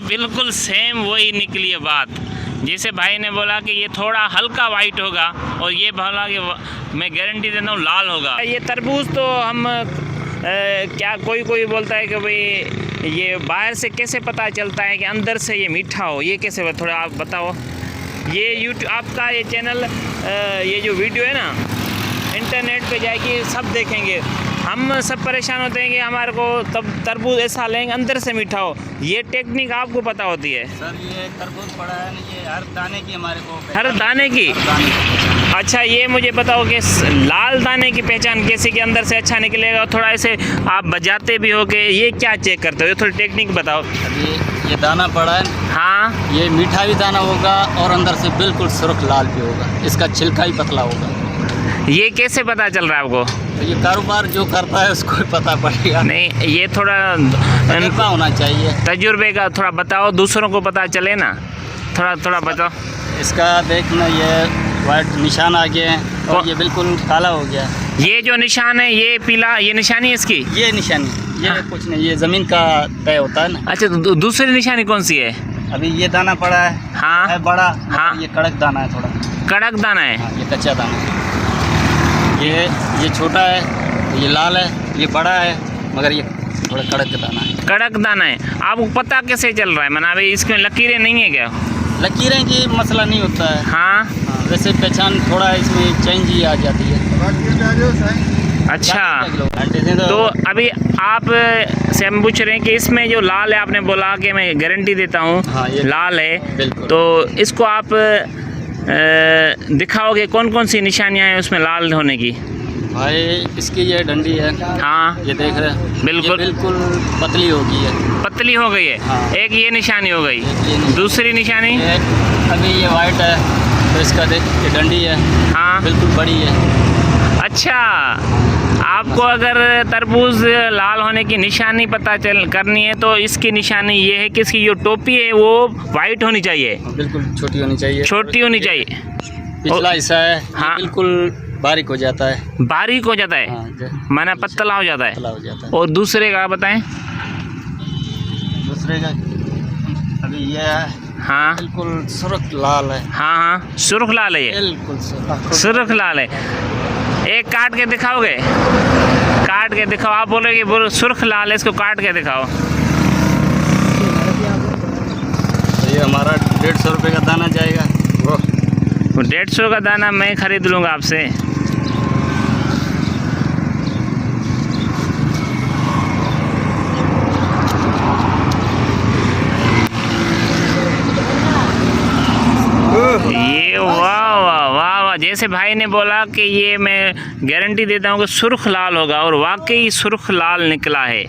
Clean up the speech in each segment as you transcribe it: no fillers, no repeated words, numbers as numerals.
बिल्कुल सेम वही निकली है बात। जैसे भाई ने बोला कि ये थोड़ा हल्का वाइट होगा और ये बोला कि मैं गारंटी देता हूँ लाल होगा। ये तरबूज तो हम क्या कोई बोलता है कि भाई ये बाहर से कैसे पता चलता है कि अंदर से ये मीठा हो, ये कैसे, थोड़ा आप बताओ। ये यूट्यूब आपका ये चैनल ये जो वीडियो है ना इंटरनेट पे जाएगी, सब देखेंगे। हम सब परेशान होते हैं कि हमारे को तब तरबूज ऐसा लेंगे अंदर से मीठा हो, ये टेक्निक आपको पता होती है? सर ये तरबूज पड़ा है ना, ये हर दाने की हमारे को हर दाने की। अच्छा ये मुझे बताओ कि लाल दाने की पहचान कैसे कि अंदर से अच्छा निकलेगा? थोड़ा ऐसे आप बजाते भी हो कि ये क्या चेक करते हो, ये थोड़ी टेक्निक बताओ। अभी ये दाना पड़ा है, हाँ ये मीठा भी दाना होगा और अंदर से बिल्कुल सुर्ख लाल भी होगा, इसका छिलका ही पतला होगा। ये कैसे पता चल रहा है आपको? तो ये कारोबार जो करता है उसको पता पड़ेगा। नहीं ये थोड़ा तजुर्बा होना चाहिए, तजुर्बे का थोड़ा बताओ, दूसरों को पता चले ना, थोड़ा बताओ। इसका देखना, ये वाइट निशान आ गए हैं और ये बिल्कुल काला हो गया। ये जो निशान है ये पीला, ये निशानी है इसकी? ये निशानी, ये हाँ। कुछ नहीं, ये ज़मीन का तय होता है ना। अच्छा दूसरी निशानी कौन सी है? अभी ये दाना पड़ा है, हाँ है बड़ा, हाँ। ये कड़क दाना है थोड़ा। कड़क दाना है? हाँ, ये कच्चा दाना है। ये छोटा है, ये लाल है, ये बड़ा है, मगर ये थोड़ा कड़क दाना है। कड़क दाना है। आपको पता कैसे चल रहा है? मना भाई इसमें लकीरें नहीं है क्या? लकीरें की मसला नहीं होता है। हाँ वैसे पहचान थोड़ा इसमें चेंज ही आ जाती है। अच्छा तो अभी आप से हम पूछ रहे हैं कि इसमें जो लाल है, आपने बोला कि मैं गारंटी देता हूँ हाँ, ये लाल है, बिल्कुल। तो इसको आप दिखाओगे कौन कौन सी निशानियाँ हैं उसमें लाल होने की? भाई इसकी ये डंडी है, हाँ ये देख रहे हैं, बिल्कुल बिल्कुल पतली हो गई है, पतली हो गई है। हाँ। एक ये निशानी हो गई, ये निशानी। दूसरी निशानी? अभी ये वाइट है तो इसका देख, ये डंडी है, हाँ बिल्कुल बड़ी है। अच्छा आपको अगर तरबूज लाल होने की निशानी पता चल करनी है तो इसकी निशानी ये है कि इसकी जो टोपी है वो वाइट होनी चाहिए, बिल्कुल छोटी होनी चाहिए, छोटी होनी चाहिए। पिछला हिस्सा है हाँ। बिल्कुल बारीक हो जाता है, बारीक हो जाता है, हाँ, माना पतला हो जाता पतला है। हो जाता है। और दूसरे का बताएं? दूसरे का अभी ये है, हाँ बिल्कुल सुर्ख लाल है। हाँ हाँ सुर्ख लाल है, ये बिल्कुल सुर्ख लाल है। एक काट के दिखाओगे? काट के दिखाओ। आप बोलोगे बोलो सुर्ख लाल है, इसको काट के दिखाओ। तो ये हमारा 150 रुपये का दाना जाएगा। वो 150 का दाना मैं खरीद लूँगा आपसे। ये वाह वाह वाह वाह, जैसे भाई ने बोला कि ये मैं गारंटी देता हूँ कि सुर्ख लाल होगा, और वाकई सुर्ख लाल निकला है।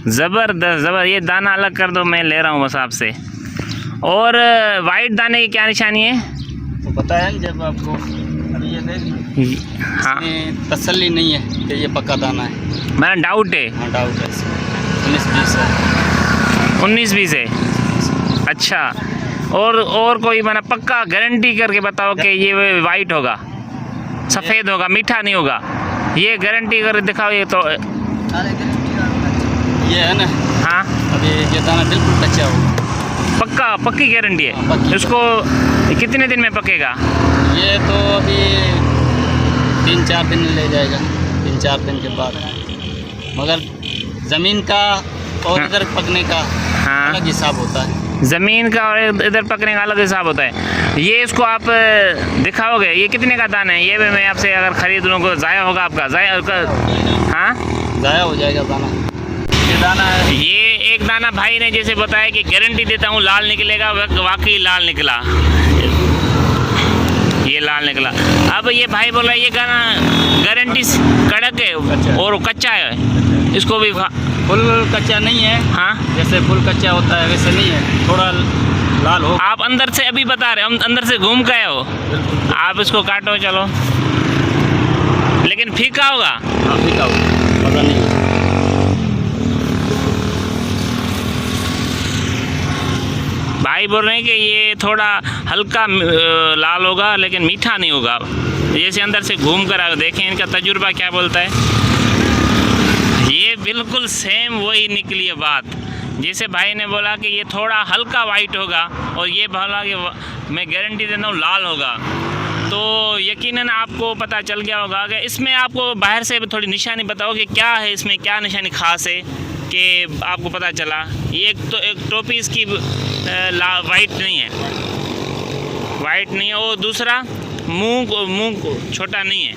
ज़बरदस्त ज़बर। ये दाना अलग कर दो, मैं ले रहा हूँ बस आपसे। और वाइट दाने की क्या निशानी है? तो पता है जब आपको, अभी ये देख, हाँ इसमें तसल्ली नहीं है कि ये पक्का दाना है, मेरा डाउट है। हाँ डाउट है इसमें। 19-20 है, 19-20 है। अच्छा और कोई मैंने पक्का गारंटी करके बताओ कि ये वाइट होगा, सफ़ेद होगा, मीठा नहीं होगा, ये गारंटी कर दिखाओ। ये तो ये है ना, हाँ अभी ये दाना बिल्कुल कच्चा होगा, पक्की गारंटी है। हाँ, पक्की। इसको कितने दिन में पकेगा? ये तो अभी 3-4 दिन ले जाएगा, 3-4 दिन के बाद। मगर ज़मीन का और हाँ। इधर पकने का हाँ अलग हिसाब होता है। ज़मीन का और इधर पकने का अलग हिसाब होता है। ये इसको आप दिखाओगे? ये कितने का दाना है? ये भी मैं आपसे अगर ख़रीद लूँ तो ज़ाया होगा आपका? ज़ाया हाँ ज़ाया हो जाएगा दाना। ये दाना है, ये एक दाना भाई ने जैसे बताया कि गारंटी देता हूँ लाल निकलेगा, वाकई लाल निकला, ये लाल निकला। अब ये भाई बोला ये गारंटी कड़क है और कच्चा है, इसको भी फुल कच्चा नहीं है। हाँ जैसे फुल कच्चा होता है वैसे नहीं है, थोड़ा लाल हो। आप अंदर से अभी बता रहे, हम अंदर से घूम गए हो। आप इसको काटो चलो, लेकिन फीका होगा। हाँ फीका होगा, पता नहीं है। भाई बोल रहे हैं कि ये थोड़ा हल्का लाल होगा लेकिन मीठा नहीं होगा। जैसे अंदर से घूम कर आओ, देखें इनका तजुर्बा क्या बोलता है। ये बिल्कुल सेम वही निकली है बात। जैसे भाई ने बोला कि ये थोड़ा हल्का वाइट होगा और ये बोला कि मैं गारंटी देता हूँ लाल होगा, तो यकीनन आपको पता चल गया होगा कि इसमें आपको बाहर से थोड़ी निशानी बताओ कि क्या है, इसमें क्या निशानी खास है कि आपको पता चला। ये एक टोपी इसकी वाइट नहीं है, वाइट नहीं है, और दूसरा मुंह छोटा नहीं है।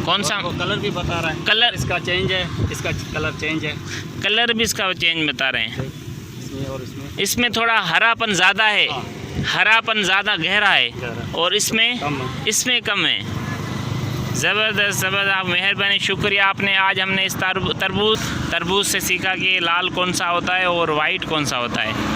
कौन सा कलर भी बता रहा है, कलर इसका चेंज है, इसका कलर चेंज है, कलर भी इसका चेंज बता रहे हैं। इसमें और इसमें थोड़ा हरापन ज़्यादा है, हाँ। हरापन ज़्यादा गहरा है गहरा। और इसमें कम है। ज़बरदस्त ज़बरदस्त, आप मेहरबानी, शुक्रिया। आपने आज हमने इस तरबूज से सीखा कि लाल कौन सा होता है और वाइट कौन सा होता है।